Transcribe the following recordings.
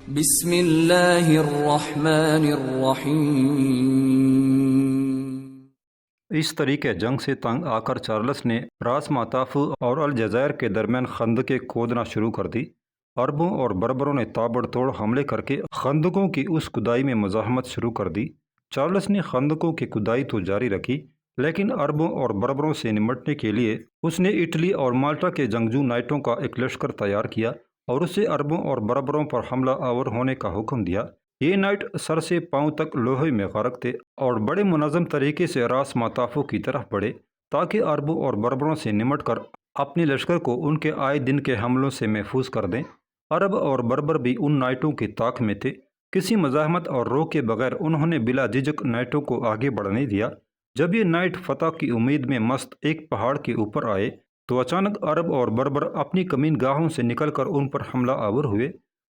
بسم اللہ الرحمن الرحیم۔ اس طریقے جنگ سے تنگ آ کر چارلس نے راس ماتافو اور الجزائر کے درمیان خندقیں کھودنا شروع کر دی۔ عربوں اور بربروں نے تابڑ توڑ حملے کر کے خندقوں کی اس کھدائی میں مزاحمت شروع کر دی۔ چارلس نے خندقوں کی کھدائی تو جاری رکھی، لیکن عربوں اور بربروں سے نمٹنے کے لیے اس نے اٹلی اور مالٹا کے جنگجو نائٹوں کا ایک لشکر تیار کیا اور اسے عربوں اور بربروں پر حملہ آور ہونے کا حکم دیا۔ یہ نائٹ سر سے پاؤں تک لوہے میں غرق تھے اور بڑے منظم طریقے سے راس ماتافو کی طرف بڑھے تاکہ عربوں اور بربروں سے نمٹ کر اپنے لشکر کو ان کے آئے دن کے حملوں سے محفوظ کر دیں۔ عرب اور بربر بھی ان نائٹوں کی طاق میں تھے۔ کسی مزاحمت اور روک کے بغیر انہوں نے بلا جھجک نائٹوں کو آگے بڑھنے دیا۔ جب یہ نائٹ فتح کی امید میں مست ایک پہاڑ کے اوپر آئے تو اچانک عرب اور بربر اپنی کمین گاہوں سے نکل کر ان پر حملہ آور ہوئے۔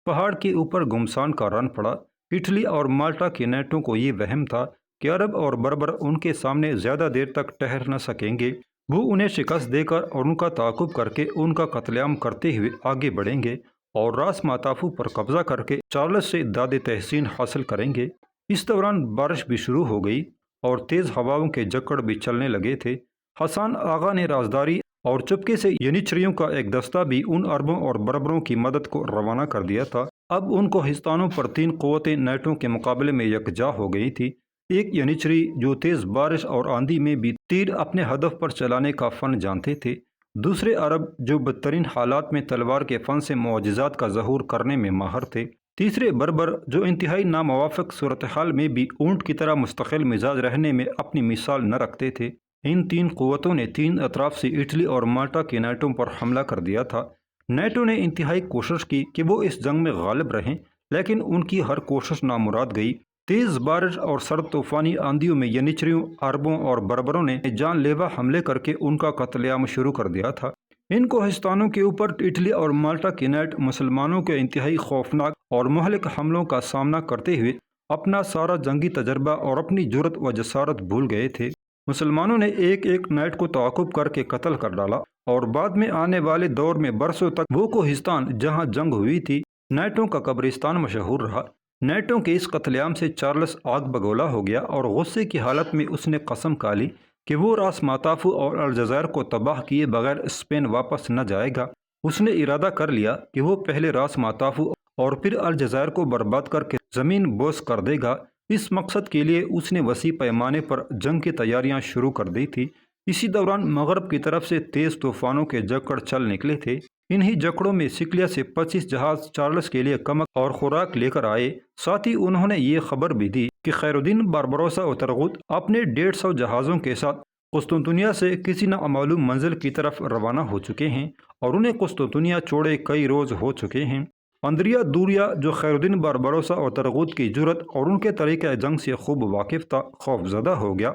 پہاڑ کے اوپر گمسان کا رن پڑا۔ اٹلی اور مالٹا کے نائٹوں کو یہ وہم تھا کہ عرب اور بربر ان کے سامنے زیادہ دیر تک ٹھہر نہ سکیں گے۔ وہ انہیں شکست دے کر اور ان کا تعاقب کر کے ان کا قتل عام کرتے ہوئے آگے بڑھیں گے اور راس ماتافو پر قبضہ کر کے چارلس سے داد تحسین حاصل کریں گے۔ اس دوران بارش بھی شروع ہو گئی اور تیز ہواؤں کے جکڑ بھی چلنے لگے تھے۔ حسان آغا نے رازداری اور چپکے سے ینیچریوں کا ایک دستہ بھی ان عربوں اور بربروں کی مدد کو روانہ کر دیا تھا۔ اب ان کو ہستانوں پر 3 قوتیں نائٹوں کے مقابلے میں یکجا ہو گئی تھی۔ ایک ینیچری جو تیز بارش اور آندھی میں بھی تیر اپنے ہدف پر چلانے کا فن جانتے تھے، دوسرے عرب جو بدترین حالات میں تلوار کے فن سے معجزات کا ظہور کرنے میں ماہر تھے، تیسرے بربر جو انتہائی ناموافق صورتحال میں بھی اونٹ کی طرح مستقل مزاج رہنے میں اپنی مثال نہ رکھتے تھے۔ ان 3 قوتوں نے 3 اطراف سے اٹلی اور مالٹا کے نائٹوں پر حملہ کر دیا تھا۔ نائٹوں نے انتہائی کوشش کی کہ وہ اس جنگ میں غالب رہیں، لیکن ان کی ہر کوشش نامراد گئی۔ تیز بارش اور سرد طوفانی آندھیوں میں ینیچریوں، عربوں اور بربروں نے جان لیوا حملے کر کے ان کا قتل عام شروع کر دیا تھا۔ ان کوہستانوں کے اوپر اٹلی اور مالٹا کے نائٹ مسلمانوں کے انتہائی خوفناک اور مہلک حملوں کا سامنا کرتے ہوئے اپنا سارا جنگی تجربہ اور اپنی جرأت و جسارت بھول گئے تھے۔ مسلمانوں نے ایک ایک نائٹ کو تعاقب کر کے قتل کر ڈالا اور بعد میں آنے والے دور میں برسوں تک وہ کوہستان جہاں جنگ ہوئی تھی نائٹوں کا قبرستان مشہور رہا۔ نائٹوں کے اس قتل عام سے چارلس آگ بگولا ہو گیا اور غصے کی حالت میں اس نے قسم کھا لی کہ وہ راس ماتافو اور الجزائر کو تباہ کیے بغیر اسپین واپس نہ جائے گا۔ اس نے ارادہ کر لیا کہ وہ پہلے راس ماتافو اور پھر الجزائر کو برباد کر کے زمین بوس کر دے گا۔ اس مقصد کے لیے اس نے وسیع پیمانے پر جنگ کی تیاریاں شروع کر دی تھی۔ اسی دوران مغرب کی طرف سے تیز طوفانوں کے جکڑ چل نکلے تھے۔ انہی جکڑوں میں سکلیا سے 25 جہاز چارلس کے لیے کمک اور خوراک لے کر آئے۔ ساتھ ہی انہوں نے یہ خبر بھی دی کہ خیر الدین باربروسا اوترغوت اپنے 150 جہازوں کے ساتھ قسطنطنیہ سے کسی نامعلوم منزل کی طرف روانہ ہو چکے ہیں اور انہیں قسطنطنیہ چھوڑے کئی روز ہو چکے ہیں۔ اندریا دوریا جو خیر الدین باربروسا اوترغوت کی جرأت اور ان کے طریقہ جنگ سے خوب واقف تھا، خوف زدہ ہو گیا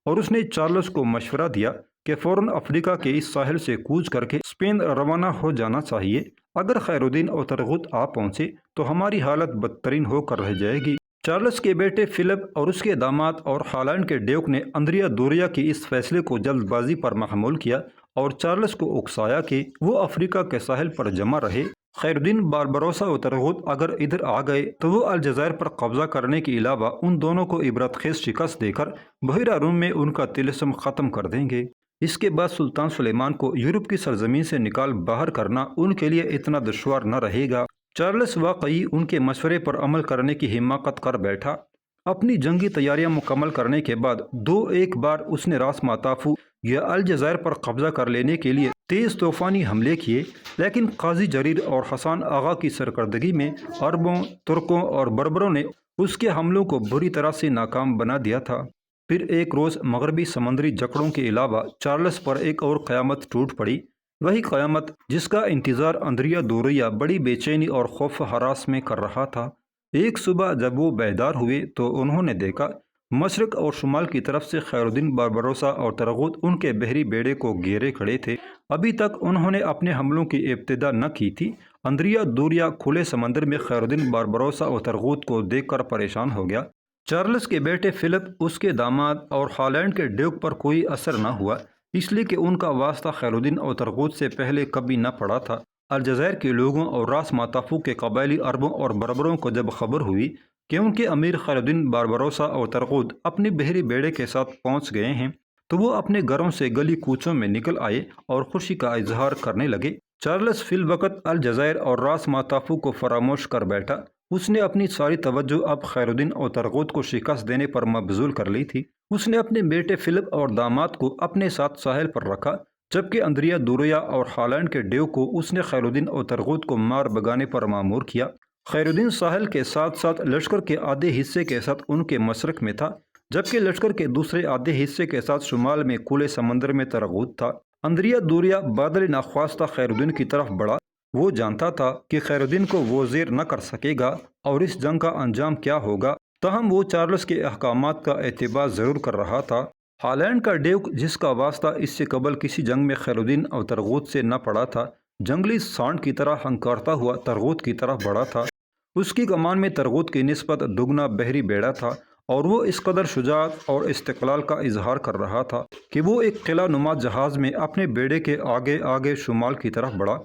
اور اس نے چارلس کو مشورہ دیا کہ فوراً افریقہ کے اس ساحل سے کوچ کر کے اسپین روانہ ہو جانا چاہیے۔ اگر خیر الدین اوترغوت آ پہنچے تو ہماری حالت بدترین ہو کر رہ جائے گی۔ چارلس کے بیٹے فلپ اور اس کے داماد اور ہالینڈ کے ڈیوک نے اندریا دوریا کی اس فیصلے کو جلد بازی پر محمول کیا اور چارلس کو اکسایا کہ وہ افریقہ کے ساحل پر جمع رہے۔ خیر الدین باربروسا اوترغوت اگر ادھر آ گئے تو وہ الجزائر پر قبضہ کرنے کے علاوہ ان دونوں کو عبرت خیز شکست دے کر بحیرہ روم میں ان کا طلسم ختم کر دیں گے۔ اس کے بعد سلطان سلیمان کو یورپ کی سرزمین سے نکال باہر کرنا ان کے لیے اتنا دشوار نہ رہے گا۔ چارلس واقعی ان کے مشورے پر عمل کرنے کی حماقت کر بیٹھا۔ اپنی جنگی تیاریاں مکمل کرنے کے بعد ایک بار اس نے راس ماتافو یا الجزائر پر قبضہ کر لینے کے لیے تیز طوفانی حملے کیے، لیکن قاضی جریر اور حسان آغا کی سرکردگی میں عربوں، ترکوں اور بربروں نے اس کے حملوں کو بری طرح سے ناکام بنا دیا تھا۔ پھر ایک روز مغربی سمندری جکڑوں کے علاوہ چارلس پر ایک اور قیامت ٹوٹ پڑی، وہی قیامت جس کا انتظار اندریا دوریا بڑی بے چینی اور خوف و ہراس میں کر رہا تھا۔ ایک صبح جب وہ بیدار ہوئے تو انہوں نے دیکھا مشرق اور شمال کی طرف سے خیر الدین باربروسا اور اوترغوت ان کے بحری بیڑے کو گھیرے کھڑے تھے۔ ابھی تک انہوں نے اپنے حملوں کی ابتدا نہ کی تھی۔ اندریا دوریا کھلے سمندر میں خیر الدین باربروسا اور اوترغوت کو دیکھ کر پریشان ہو گیا۔ چارلس کے بیٹے فلپ، اس کے داماد اور ہالینڈ کے ڈیوک پر کوئی اثر نہ ہوا، اس لیے کہ ان کا واسطہ خیر الدین اوترغوت سے پہلے کبھی نہ پڑا تھا۔ الجزائر کے لوگوں اور راس ماتافو کے قبائلی عربوں اور بربروں کو جب خبر ہوئی کہ ان کے امیر خیر الدین باربروسا اور ترغوت اپنی بحری بیڑے کے ساتھ پہنچ گئے ہیں تو وہ اپنے گھروں سے گلی کوچوں میں نکل آئے اور خوشی کا اظہار کرنے لگے۔ چارلس فی الوقت الجزائر اور راس ماتافو کو فراموش کر بیٹھا۔ اس نے اپنی ساری توجہ اب خیر الدین اور ترغوت کو شکست دینے پر مبذول کر لی تھی۔ اس نے اپنے بیٹے فلپ اور داماد کو اپنے ساتھ ساحل پر رکھا، جبکہ اندریا دوریا اور ہالینڈ کے ڈیو کو اس نے خیر الدین اور ترغوت کو مار بگانے پر مامور کیا۔ خیر الدین ساحل کے ساتھ ساتھ لشکر کے آدھے حصے کے ساتھ ان کے مشرق میں تھا، جبکہ لشکر کے دوسرے آدھے حصے کے ساتھ شمال میں کھلے سمندر میں ترغوت تھا۔ اندریا دوریا بادل ناخواستہ خیر الدین کی طرف بڑھا۔ وہ جانتا تھا کہ خیر الدین کو وہ زیر نہ کر سکے گا اور اس جنگ کا انجام کیا ہوگا، تاہم وہ چارلس کے احکامات کا اتباع ضرور کر رہا تھا۔ ہالینڈ کا ڈیوک، جس کا واسطہ اس سے قبل کسی جنگ میں خیر الدین اور ترغوت سے نہ پڑا تھا، جنگلی سانڈ کی طرح ہنکارتا ہوا ترغوت کی طرف بڑھا تھا۔ اس کی کمان میں ترغوت کی نسبت دگنا بحری بیڑا تھا اور وہ اس قدر شجاعت اور استقلال کا اظہار کر رہا تھا کہ وہ ایک قلعہ نما جہاز میں اپنے بیڑے کے آگے آگے شمال کی طرف بڑھا۔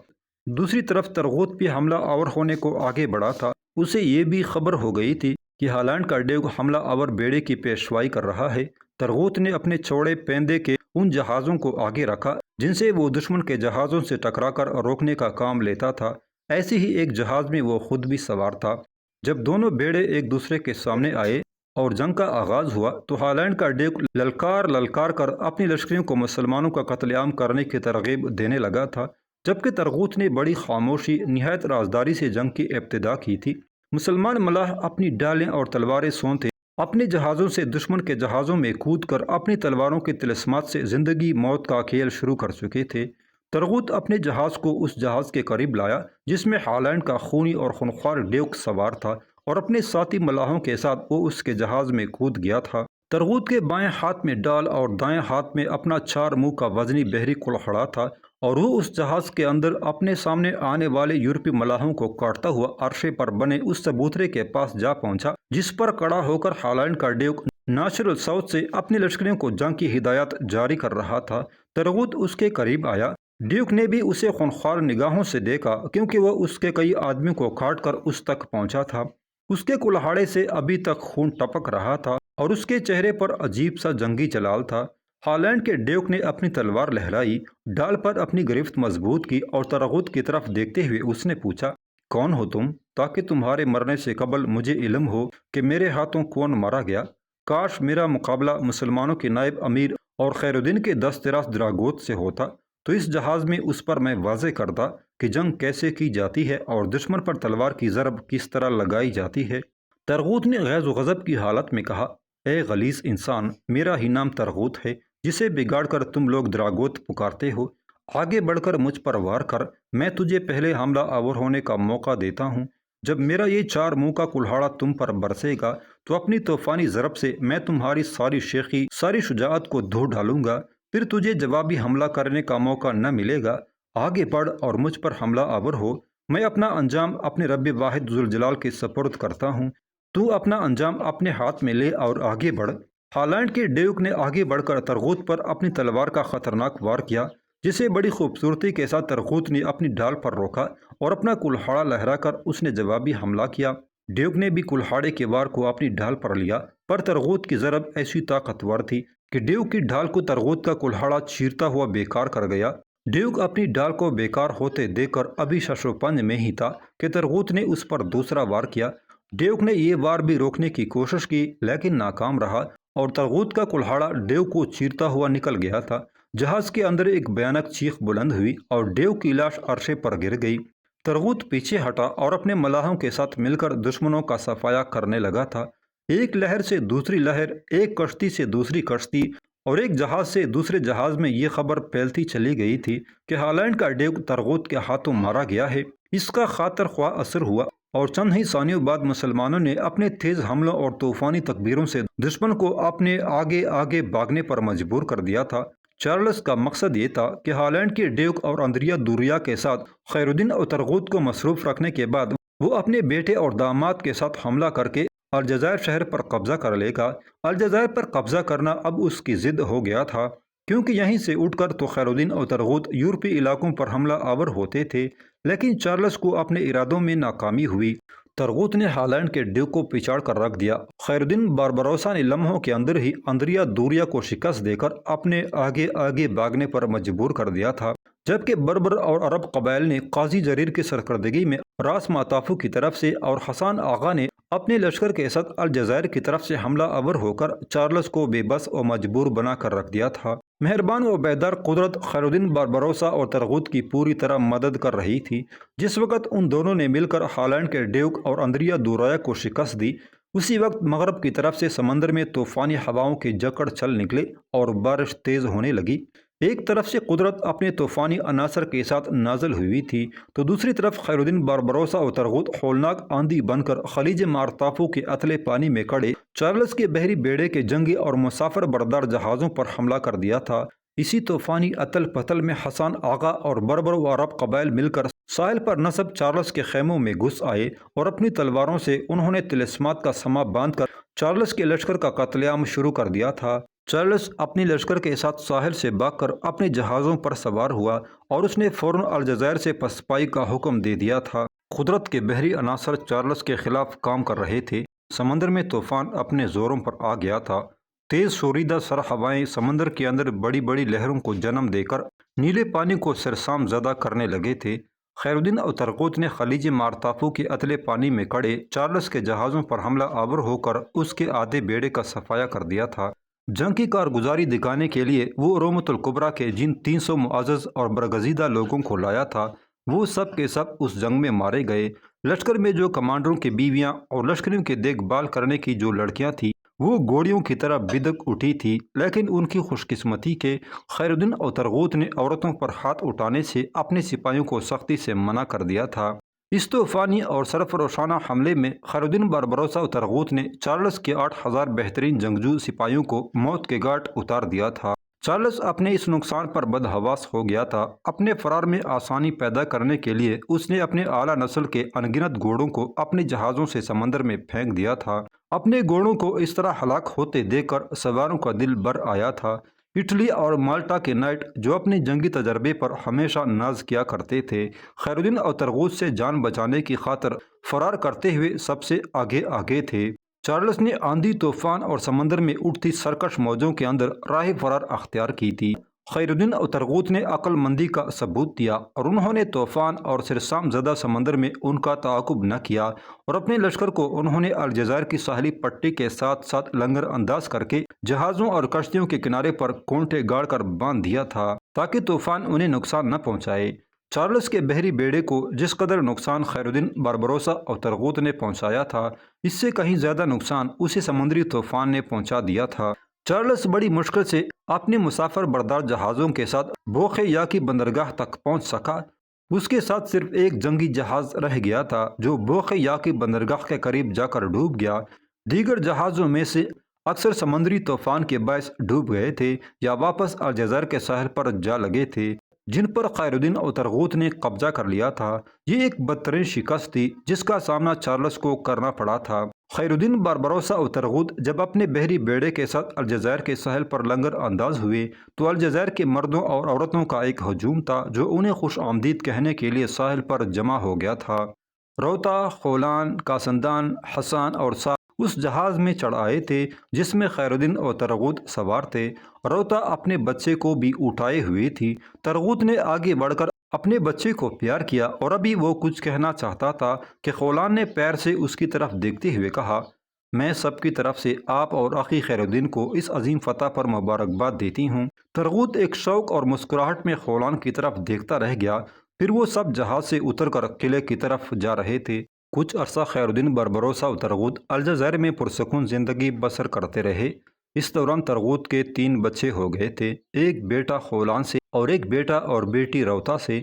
دوسری طرف ترغوت بھی حملہ آور ہونے کو آگے بڑھا تھا۔ اسے یہ بھی خبر ہو گئی تھی کہ ہالینڈ کا ڈیوک حملہ آور بیڑے کی پیشوائی کر رہا ہے۔ ترغوت نے اپنے چوڑے پیندے کے ان جہازوں کو آگے رکھا جن سے وہ دشمن کے جہازوں سے ٹکرا کر روکنے کا کام لیتا تھا۔ ایسے ہی ایک جہاز میں وہ خود بھی سوار تھا۔ جب دونوں بیڑے ایک دوسرے کے سامنے آئے اور جنگ کا آغاز ہوا تو ہالینڈ کا ڈیوک للکار کر اپنی لشکریوں کو مسلمانوں کا قتل عام کرنے کی ترغیب دینے لگا تھا، جبکہ ترغوت نے بڑی خاموشی، نہایت رازداری سے جنگ کی ابتدا کی تھی۔ مسلمان ملاح اپنی ڈالیں اور تلواریں سونتے اپنے جہازوں سے دشمن کے جہازوں میں کود کر اپنی تلواروں کے طلسمات سے زندگی موت کا کھیل شروع کر چکے تھے۔ ترغوت اپنے جہاز کو اس جہاز کے قریب لایا جس میں ہالینڈ کا خونی اور خونخوار ڈیوک سوار تھا، اور اپنے ساتھی ملاحوں کے ساتھ وہ اس کے جہاز میں کود گیا تھا۔ ترغوت کے بائیں ہاتھ میں ڈال اور دائیں ہاتھ میں اپنا 4 منہ کا وزنی بحری کلہڑا تھا، اور وہ اس جہاز کے اندر اپنے سامنے آنے والے یورپی ملاحوں کو کاٹتا ہوا عرشے پر بنے اس چبوترے کے پاس جا پہنچا جس پر کڑا ہو کر ہالینڈ کا ڈیوک ناصر الصوت سے اپنی لشکریوں کو جنگ کی ہدایات جاری کر رہا تھا۔ ترغوت اس کے قریب آیا۔ ڈیوک نے بھی اسے خونخوار نگاہوں سے دیکھا کیونکہ وہ اس کے کئی آدمیوں کو کاٹ کر اس تک پہنچا تھا۔ اس کے کلہاڑے سے ابھی تک خون ٹپک رہا تھا اور اس کے چہرے پر عجیب سا جنگی جلال تھا۔ ہالینڈ کے ڈیوک نے اپنی تلوار لہرائی، ڈال پر اپنی گرفت مضبوط کی اور ترغوت کی طرف دیکھتے ہوئے اس نے پوچھا، کون ہو تم؟ تاکہ تمہارے مرنے سے قبل مجھے علم ہو کہ میرے ہاتھوں کون مارا گیا۔ کاش میرا مقابلہ مسلمانوں کے نائب امیر اور خیر الدین کے دست دراز دراگوت سے ہوتا، تو اس جہاز میں اس پر میں واضح کرتا کہ جنگ کیسے کی جاتی ہے اور دشمن پر تلوار کی ضرب کس طرح لگائی جاتی ہے۔ ترغوت نے غیظ و غضب کی حالت میں کہا، اے غلیظ انسان، میرا ہی نام ترغوت ہے جسے بگاڑ کر تم لوگ دراگوت پکارتے ہو۔ آگے بڑھ کر مجھ پر وار کر، میں تجھے پہلے حملہ آور ہونے کا موقع دیتا ہوں۔ جب میرا یہ 4 منہ کا کلہاڑا تم پر برسے گا تو اپنی طوفانی ضرب سے میں تمہاری ساری شیخی، ساری شجاعت کو دھو ڈالوں گا، پھر تجھے جوابی حملہ کرنے کا موقع نہ ملے گا۔ آگے بڑھ اور مجھ پر حملہ آور ہو، میں اپنا انجام اپنے رب واحد ذوالجلال کے سپرد کرتا ہوں۔ تو اپنا انجام اپنے ہاتھ میں لے اور آگے بڑھ۔ ہالینڈ کے ڈیوک نے آگے بڑھ کر ترغوت پر اپنی تلوار کا خطرناک وار کیا، جسے بڑی خوبصورتی کے ساتھ ترغوت نے اپنی ڈال پر روکا اور اپنا کلہاڑا لہرا کر اس نے جوابی حملہ کیا۔ ڈیوک نے بھی کلہاڑے کے وار کو اپنی ڈال پر لیا، پر ترغوت کی ضرب ایسی طاقتور تھی کہ ڈیوک کی ڈال کو ترغوت کا کلہاڑا چیرتا ہوا بیکار کر گیا۔ ڈیوک اپنی ڈال کو بیکار ہوتے دیکھ کر ابھی شش و پنج میں ہی تھا کہ ترغوت نے اس پر دوسرا وار کیا۔ ڈیوک نے یہ وار بھی روکنے کی کوشش کی لیکن ناکام رہا اور ترغوت کا کلہاڑا ڈیوک کو چیرتا ہوا نکل گیا تھا۔ جہاز کے اندر ایک بھیانک چیخ بلند ہوئی اور ڈیوک کی لاش عرشے پر گر گئی۔ ترغوت پیچھے ہٹا اور اپنے ملاحوں کے ساتھ مل کر دشمنوں کا صفایا کرنے لگا تھا۔ ایک لہر سے دوسری لہر، ایک کشتی سے دوسری کشتی اور ایک جہاز سے دوسرے جہاز میں یہ خبر پھیلتی چلی گئی تھی کہ ہالینڈ کا ڈیوک ترغوت کے ہاتھوں مارا گیا ہے۔ اس کا خاطر خواہ اثر ہوا اور چند ہی ثانیوں بعد مسلمانوں نے اپنے تیز حملوں اور طوفانی تکبیروں سے دشمن کو اپنے آگے آگے بھاگنے پر مجبور کر دیا تھا۔ چارلس کا مقصد یہ تھا کہ ہالینڈ کے ڈیوک اور اندریا دوریا کے ساتھ خیر الدین اور ترغوت کو مصروف رکھنے کے بعد وہ اپنے بیٹے اور داماد کے ساتھ حملہ کر کے الجزائر شہر پر قبضہ کر لے گا۔ الجزائر پر قبضہ کرنا اب اس کی ضد ہو گیا تھا کیونکہ یہیں سے اٹھ کر تو خیر الدین اور ترغوت یورپی علاقوں پر حملہ آور ہوتے تھے، لیکن چارلس کو اپنے ارادوں میں ناکامی ہوئی۔ ترغوت نے ہالینڈ کے ڈیوک کو پچاڑ کر رکھ دیا۔ خیر الدین باربروسا نے لمحوں کے اندر ہی اندریا دوریا کو شکست دے کر اپنے آگے آگے بھاگنے پر مجبور کر دیا تھا، جبکہ بربر اور عرب قبائل نے قاضی جریر کی سرکردگی میں راس ماتافو کی طرف سے اور حسان آغا نے اپنے لشکر کے ساتھ الجزائر کی طرف سے حملہ آور ہو کر چارلس کو بے بس اور مجبور بنا کر رکھ دیا تھا۔ مہربان و بیدار قدرت خیر الدین باربروسا اور ترغوت کی پوری طرح مدد کر رہی تھی۔ جس وقت ان دونوں نے مل کر ہالینڈ کے ڈیوک اور اندریا دورایا کو شکست دی، اسی وقت مغرب کی طرف سے سمندر میں طوفانی ہواؤں کے جکڑ چل نکلے اور بارش تیز ہونے لگی۔ ایک طرف سے قدرت اپنے طوفانی عناصر کے ساتھ نازل ہوئی تھی، تو دوسری طرف خیر الدین باربروسا اور ترغوت ہولناک آندھی بن کر خلیج مارتافو کے اتلے پانی میں کھڑے چارلس کے بحری بیڑے کے جنگی اور مسافر بردار جہازوں پر حملہ کر دیا تھا۔ اسی طوفانی اتل پتل میں حسان آغا اور بربر و عرب قبائل مل کر ساحل پر نصب چارلس کے خیموں میں گھس آئے اور اپنی تلواروں سے انہوں نے طلسمات کا سما باندھ کر چارلس کے لشکر کا قتل عام شروع کر دیا تھا۔ چارلس اپنی لشکر کے ساتھ ساحل سے بھاگ کر اپنے جہازوں پر سوار ہوا اور اس نے فوراً الجزائر سے پسپائی کا حکم دے دیا تھا۔ قدرت کے بحری عناصر چارلس کے خلاف کام کر رہے تھے۔ سمندر میں طوفان اپنے زوروں پر آ گیا تھا۔ تیز شوریدہ سر ہوائیں سمندر کے اندر بڑی بڑی لہروں کو جنم دے کر نیلے پانی کو سرسام زدہ کرنے لگے تھے۔ خیر الدین اور ترغوت نے خلیج مارتافو کے اتلے پانی میں کھڑے چارلس کے جہازوں پر حملہ آور ہو کر اس کے آدھے بیڑے کا صفایا کر دیا تھا۔ جنگ کی کارگزاری دکھانے کے لیے وہ رومۃ الکبریٰ کے جن 300 معزز اور برگزیدہ لوگوں کو لایا تھا، وہ سب کے سب اس جنگ میں مارے گئے۔ لشکر میں جو کمانڈروں کی بیویاں اور لشکریوں کی دیکھ بھال کرنے کی جو لڑکیاں تھیں، وہ گھوڑیوں کی طرح بدک اٹھی تھی، لیکن ان کی خوش قسمتی کہ خیر الدین اور ترغوت نے عورتوں پر ہاتھ اٹھانے سے اپنے سپاہیوں کو سختی سے منع کر دیا تھا۔ اس طوفانی اور سرفروشانہ حملے میں خیر الدین باربروسا اور ترغوت نے چارلس کے 8000 بہترین جنگجو سپاہیوں کو موت کے گھاٹ اتار دیا تھا۔ چارلس اپنے اس نقصان پر بدحواس ہو گیا تھا۔ اپنے فرار میں آسانی پیدا کرنے کے لیے اس نے اپنے اعلیٰ نسل کے انگنت گھوڑوں کو اپنے جہازوں سے سمندر میں پھینک دیا تھا۔ اپنے گھوڑوں کو اس طرح ہلاک ہوتے دیکھ کر سواروں کا دل بھر آیا تھا۔ اٹلی اور مالٹا کے نائٹ جو اپنے جنگی تجربے پر ہمیشہ ناز کیا کرتے تھے، خیر الدین اور ترغوت سے جان بچانے کی خاطر فرار کرتے ہوئے سب سے آگے آگے تھے۔ چارلس نے آندھی طوفان اور سمندر میں اٹھتی سرکش موجوں کے اندر راہ فرار اختیار کی تھی۔ خیر الدین اور ترغوت نے عقل مندی کا ثبوت دیا اور انہوں نے طوفان اور سرسام زدہ سمندر میں ان کا تعاقب نہ کیا، اور اپنے لشکر کو انہوں نے الجزائر کی ساحلی پٹی کے ساتھ ساتھ لنگر انداز کر کے جہازوں اور کشتیوں کے کنارے پر کونٹے گاڑ کر باندھ دیا تھا تاکہ طوفان انہیں نقصان نہ پہنچائے۔ چارلس کے بحری بیڑے کو جس قدر نقصان خیر الدین باربروسا اور ترغوت نے پہنچایا تھا، اس سے کہیں زیادہ نقصان اسے سمندری طوفان نے پہنچا دیا تھا۔ چارلس بڑی مشکل سے اپنے مسافر بردار جہازوں کے ساتھ بوخے یا کی بندرگاہ تک پہنچ سکا۔ اس کے ساتھ صرف ایک جنگی جہاز رہ گیا تھا جو بوخے یا کی بندرگاہ کے قریب جا کر ڈوب گیا۔ دیگر جہازوں میں سے اکثر سمندری طوفان کے باعث ڈوب گئے تھے یا واپس الجزائر کے ساحل پر جا لگے تھے، جن پر خیر الدین اور ترغوت نے قبضہ کر لیا تھا۔ یہ ایک بدترین شکست تھی جس کا سامنا چارلس کو کرنا پڑا تھا۔ خیر الدین باربروسا اور ترغوت جب اپنے بحری بیڑے کے ساتھ الجزائر کے ساحل پر لنگر انداز ہوئے تو الجزائر کے مردوں اور عورتوں کا ایک ہجوم تھا جو انہیں خوش آمدید کہنے کے لیے ساحل پر جمع ہو گیا تھا۔ روتا، خولان، کاسندان، حسان اور سا اس جہاز میں چڑھ آئے تھے جس میں خیر الدین اور ترغوت سوار تھے۔ روتا اپنے بچے کو بھی اٹھائے ہوئے تھی۔ ترغوت نے آگے بڑھ کر اپنے بچے کو پیار کیا اور ابھی وہ کچھ کہنا چاہتا تھا کہ خولان نے پیر سے اس کی طرف دیکھتے ہوئے کہا، میں سب کی طرف سے آپ اور اخی خیر الدین کو اس عظیم فتح پر مبارکباد دیتی ہوں۔ ترغوت ایک شوق اور مسکراہٹ میں خولان کی طرف دیکھتا رہ گیا۔ پھر وہ سب جہاز سے اتر کر قلعے کی طرف جا رہے تھے۔ کچھ عرصہ خیر الدین باربروسا اور ترغوت الجزائر میں پرسکون زندگی بسر کرتے رہے۔ اس دوران ترغوت کے 3 بچے ہو گئے تھے، ایک بیٹا خولان سے اور ایک بیٹا اور بیٹی روتا سے۔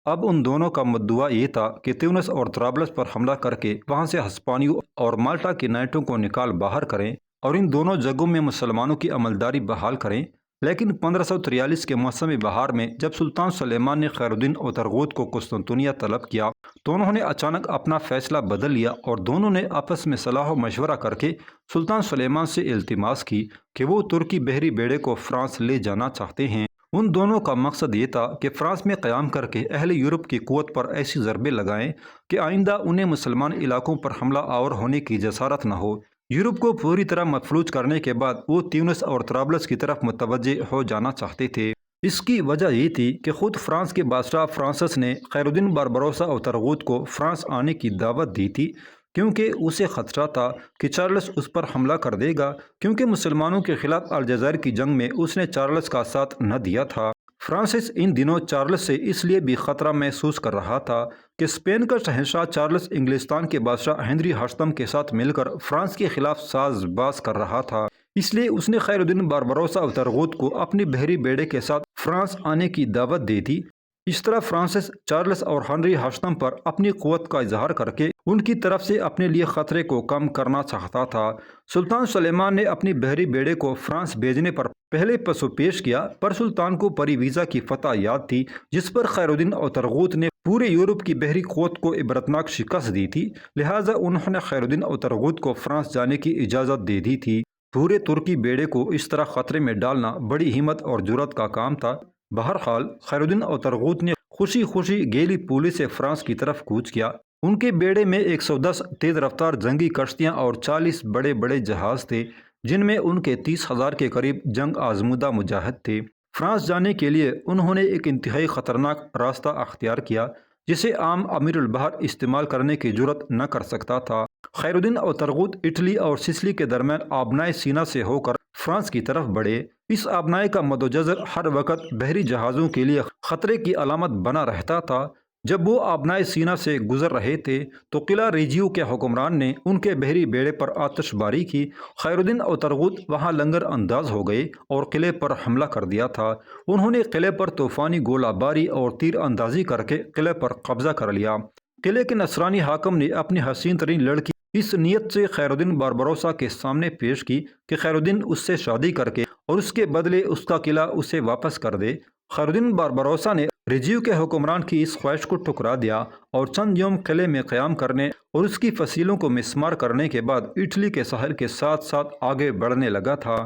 اب ان دونوں کا مدعا یہ تھا کہ تیونس اور طرابلس پر حملہ کر کے وہاں سے ہسپانیوں اور مالٹا کے نائٹوں کو نکال باہر کریں اور ان دونوں جگہوں میں مسلمانوں کی عملداری بحال کریں، لیکن 1543 کے موسم بہار میں جب سلطان سلیمان نے خیر الدین اوترغوت کو قسطنطنیہ طلب کیا تو انہوں نے اچانک اپنا فیصلہ بدل لیا اور دونوں نے آپس میں صلاح و مشورہ کر کے سلطان سلیمان سے التماس کی کہ وہ ترکی بحری بیڑے کو فرانس لے جانا چاہتے ہیں۔ ان دونوں کا مقصد یہ تھا کہ فرانس میں قیام کر کے اہل یورپ کی قوت پر ایسی ضربیں لگائیں کہ آئندہ انہیں مسلمان علاقوں پر حملہ آور ہونے کی جسارت نہ ہو۔ یورپ کو پوری طرح مفلوج کرنے کے بعد وہ تیونس اور طرابلس کی طرف متوجہ ہو جانا چاہتے تھے۔ اس کی وجہ یہ تھی کہ خود فرانس کے بادشاہ فرانسس نے خیر الدین باربروسا اوترغوت کو فرانس آنے کی دعوت دی تھی، کیونکہ اسے خدشہ تھا کہ چارلس اس پر حملہ کر دے گا، کیونکہ مسلمانوں کے خلاف الجزائر کی جنگ میں اس نے چارلس کا ساتھ نہ دیا تھا۔ فرانسس ان دنوں چارلس سے اس لیے بھی خطرہ محسوس کر رہا تھا کہ اسپین کا شہنشاہ چارلس انگلستان کے بادشاہ ہنری ہاشتم کے ساتھ مل کر فرانس کے خلاف ساز باز کر رہا تھا۔ اس لیے اس نے خیر الدین باربروسا اوترغوت کو اپنی بحری بیڑے کے ساتھ فرانس آنے کی دعوت دی تھی۔ اس طرح فرانسس چارلس اور ہنری ہاشتم پر اپنی قوت کا اظہار کر کے ان کی طرف سے اپنے لیے خطرے کو کم کرنا چاہتا تھا۔ سلطان سلیمان نے اپنی بحری بیڑے کو فرانس بھیجنے پر پہلے پسو پیش کیا، پر سلطان کو پری ویزا کی فتح یاد تھی جس پر خیر الدین اوترغوت نے پورے یورپ کی بحری قوت کو عبرتناک شکست دی تھی، لہٰذا انہوں نے خیر الدین اوترغوت کو فرانس جانے کی اجازت دے دی تھی۔ پورے ترکی بیڑے کو اس طرح خطرے میں ڈالنا بڑی ہمت اور جرأت کا کام تھا۔ بہرحال خیر الدین اوترغوت نے خوشی خوشی گیلی پولی سے فرانس کی طرف کوچ کیا۔ ان کے بیڑے میں 110 تیز رفتار جنگی کشتیاں اور 40 بڑے بڑے جہاز تھے، جن میں ان کے 30,000 کے قریب جنگ آزمودہ مجاہد تھے۔ فرانس جانے کے لیے انہوں نے ایک انتہائی خطرناک راستہ اختیار کیا جسے عام امیر البحر استعمال کرنے کی جرأت نہ کر سکتا تھا۔ خیر الدین اوترغوت اٹلی اور سسلی کے درمیان آبنائے سینا سے ہو کر فرانس کی طرف بڑھے۔ اس آبنائے کا مد و جزر ہر وقت بحری جہازوں کے لیے خطرے کی علامت بنا رہتا تھا۔ جب وہ آبنائے سینا سے گزر رہے تھے تو قلعہ ریجیو کے حکمران نے ان کے بحری بیڑے پر آتش باری کی۔ خیر الدین اوترغوت وہاں لنگر انداز ہو گئے اور قلعے پر حملہ کر دیا تھا۔ انہوں نے قلعے پر طوفانی گولہ باری اور تیر اندازی کر کے قلعے پر قبضہ کر لیا۔ قلعے کے نصرانی حاکم نے اپنی حسین ترین لڑکی اس نیت سے خیر الدین باربروسا کے سامنے پیش کی کہ خیر الدین اس سے شادی کر کے اور اس کے بدلے اس کا قلعہ اسے واپس کر دے۔ خیر الدین باربروسا نے ریجیو کے حکمران کی اس خواہش کو ٹھکرا دیا اور چند یوم قلعے میں قیام کرنے اور اس کی فصیلوں کو مسمار کرنے کے بعد اٹلی کے ساحل کے ساتھ ساتھ آگے بڑھنے لگا تھا۔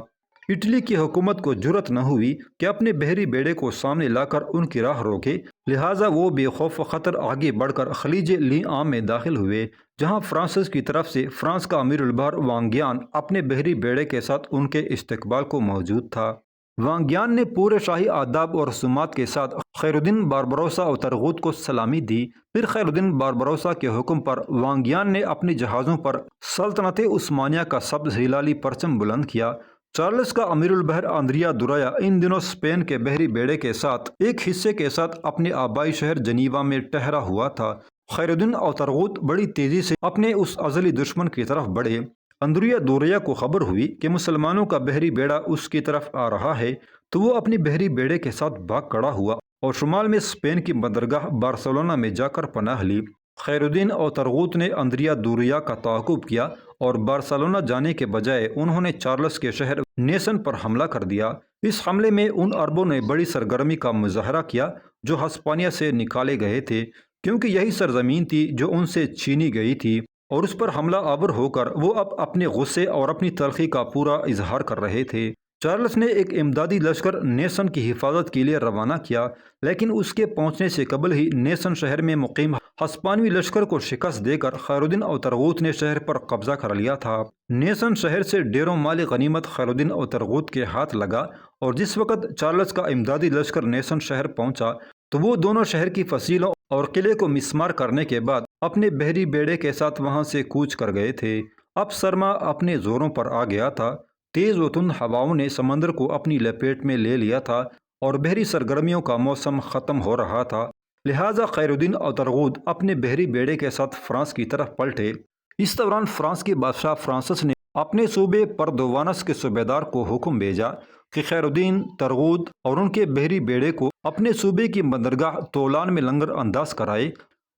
اٹلی کی حکومت کو جرأت نہ ہوئی کہ اپنے بحری بیڑے کو سامنے لا کر ان کی راہ روکے، لہٰذا وہ بے خوف خطر آگے بڑھ کر خلیج لی عام میں داخل ہوئے، جہاں فرانسس کی طرف سے فرانس کا امیر البحر وانگیان اپنے بحری بیڑے کے ساتھ ان کے استقبال کو موجود تھا۔ وانگیان نے پورے شاہی آداب اور رسومات کے ساتھ خیر الدین باربروسا اوترغوت کو سلامی دی۔ پھر خیر الدین باربروسا کے حکم پر وانگیان نے اپنی جہازوں پر سلطنت عثمانیہ کا سبز ہلالی پرچم بلند کیا۔ چارلس کا امیر البحر آندریا دورایا ان دنوں اسپین کے بحری بیڑے کے ساتھ ایک حصے کے ساتھ اپنے آبائی شہر جنیوا میں ٹھہرا ہوا تھا۔ خیر الدین اوترغوت بڑی تیزی سے اپنے اس ازلی دشمن کی طرف بڑھے۔ اندریا دوریا کو خبر ہوئی کہ مسلمانوں کا بحری بیڑا اس کی طرف آ رہا ہے تو وہ اپنی بحری بیڑے کے ساتھ بھاگ کھڑا ہوا اور شمال میں اسپین کی بندرگاہ بارسلونا میں جا کر پناہ لی۔ خیر الدین اوترغوت نے اندریا دوریا کا تعاقب کیا اور بارسلونا جانے کے بجائے انہوں نے چارلس کے شہر نیسن پر حملہ کر دیا۔ اس حملے میں ان عربوں نے بڑی سرگرمی کا مظاہرہ کیا جو ہسپانیہ سے نکالے گئے تھے، کیونکہ یہی سرزمین تھی جو ان سے چھینی گئی تھی، اور اس پر حملہ آور ہو کر وہ اب اپنے غصے اور اپنی تلخی کا پورا اظہار کر رہے تھے۔ چارلس نے ایک امدادی لشکر نیسن کی حفاظت کے لیے روانہ کیا، لیکن اس کے پہنچنے سے قبل ہی نیسن شہر میں مقیم ہسپانوی لشکر کو شکست دے کر خیر الدین اوترغوت نے شہر پر قبضہ کر لیا تھا۔ نیسن شہر سے ڈیروں مال غنیمت خیر الدین اوترغوت کے ہاتھ لگا، اور جس وقت چارلس کا امدادی لشکر نیسن شہر پہنچا تو وہ دونوں شہر کی فصیلوں اور قلعے کو مسمار کرنے کے بعد اپنے بحری بیڑے کے ساتھ وہاں سے کوچ کر گئے تھے۔ اب سرما اپنے زوروں پر آ گیا تھا۔ تیز و تند ہواؤں نے سمندر کو اپنی لپیٹ میں لے لیا تھا اور بحری سرگرمیوں کا موسم ختم ہو رہا تھا، لہٰذا خیر الدین اوترغوت اپنے بحری بیڑے کے ساتھ فرانس کی طرف پلٹے۔ اس دوران فرانس کے بادشاہ فرانسس نے اپنے صوبے پردوانس کے صوبیدار کو حکم بھیجا کہ خیر الدین ترغوت اور ان کے بحری بیڑے کو اپنے صوبے کی بندرگاہ تولان میں لنگر انداز کرائے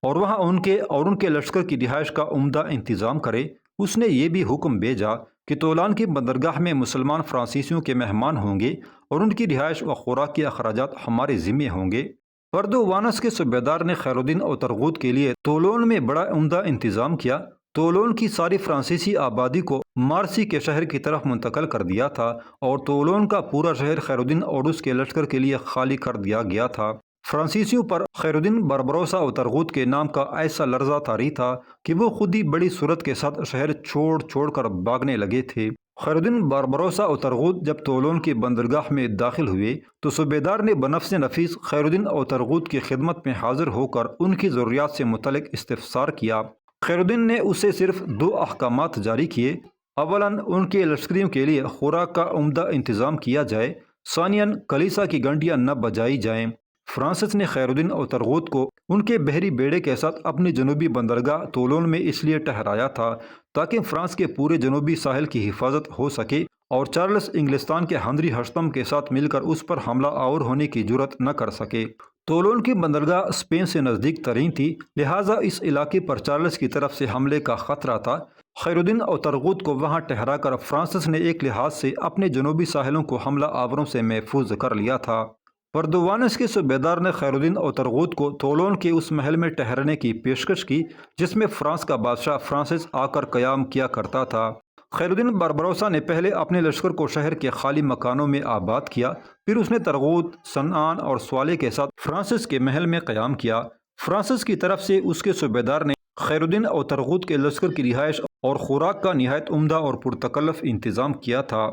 اور وہاں ان کے لشکر کی رہائش کا عمدہ انتظام کرے۔ اس نے یہ بھی حکم بھیجا کہ طولان کی بندرگاہ میں مسلمان فرانسیسیوں کے مہمان ہوں گے اور ان کی رہائش و خوراک کے اخراجات ہمارے ذمے ہوں گے۔ پردوانس کے صوبیدار نے خیر الدین اوترغوت کے لیے طولون میں بڑا عمدہ انتظام کیا۔ طولون کی ساری فرانسیسی آبادی کو مارسی کے شہر کی طرف منتقل کر دیا تھا اور طولون کا پورا شہر خیر الدین اور اس کے لشکر کے لیے خالی کر دیا گیا تھا۔ فرانسیسیوں پر خیر الدین بربروسا اوترغوت کے نام کا ایسا لرزہ طاری تھا کہ وہ خود ہی بڑی صورت کے ساتھ شہر چھوڑ کر بھاگنے لگے تھے۔ خیر الدین بربروسا اوترغوت جب طولون کی بندرگاہ میں داخل ہوئے تو صوبیدار نے بنفس نفیس خیر الدین اوترغوت کی خدمت میں حاضر ہو کر ان کی ضروریات سے متعلق استفسار کیا۔ خیر الدین نے اسے صرف 2 احکامات جاری کیے۔ اولاً ان کے لشکریوں کے لیے خوراک کا عمدہ انتظام کیا جائے، ثانیاً کلیسا کی گھنٹیاں نہ بجائی جائیں۔ فرانسس نے خیر الدین اوترغوت کو ان کے بحری بیڑے کے ساتھ اپنی جنوبی بندرگاہ طولون میں اس لیے ٹھہرایا تھا تاکہ فرانس کے پورے جنوبی ساحل کی حفاظت ہو سکے اور چارلس انگلستان کے ہنری ہشتم کے ساتھ مل کر اس پر حملہ آور ہونے کی جرأت نہ کر سکے۔ طولون کی بندرگاہ اسپین سے نزدیک ترین تھی، لہٰذا اس علاقے پر چارلس کی طرف سے حملے کا خطرہ تھا۔ خیر الدین اوترغوت کو وہاں ٹھہرا کر فرانسس نے ایک لحاظ سے اپنے جنوبی ساحلوں کو حملہ آوروں سے محفوظ کر لیا تھا۔ پردوانس کے صوبیدار نے خیر الدین اوترغوت کو طولون کے اس محل میں ٹھہرنے کی پیشکش کی جس میں فرانس کا بادشاہ فرانسس آ کر قیام کیا کرتا تھا۔ خیر الدین بربروسا نے پہلے اپنے لشکر کو شہر کے خالی مکانوں میں آباد کیا، پھر اس نے ترغوت، صنعان اور سوالے کے ساتھ فرانسس کے محل میں قیام کیا۔ فرانسس کی طرف سے اس کے صوبیدار نے خیر الدین اوترغوت کے لشکر کی رہائش اور خوراک کا نہایت عمدہ اور پرتکلف انتظام کیا تھا۔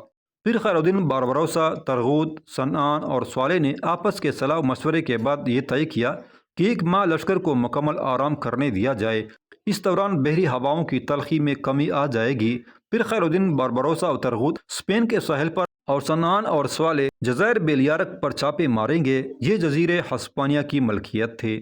پھر خیر الدین بربروسا، ترغوت، صنعان اور سوالے نے آپس کے صلاح مشورے کے بعد یہ طے کیا کہ 1 ماہ لشکر کو مکمل آرام کرنے دیا جائے۔ اس دوران بحری ہوائوں کی تلخی میں کمی آ جائے گی۔ پھر خیر الدین بربروسا اوترغوت اسپین کے ساحل پر اور صنعان اور سوالے جزائر بیلیارک پر چھاپے ماریں گے۔ یہ جزیرے ہسپانیہ کی ملکیت تھے۔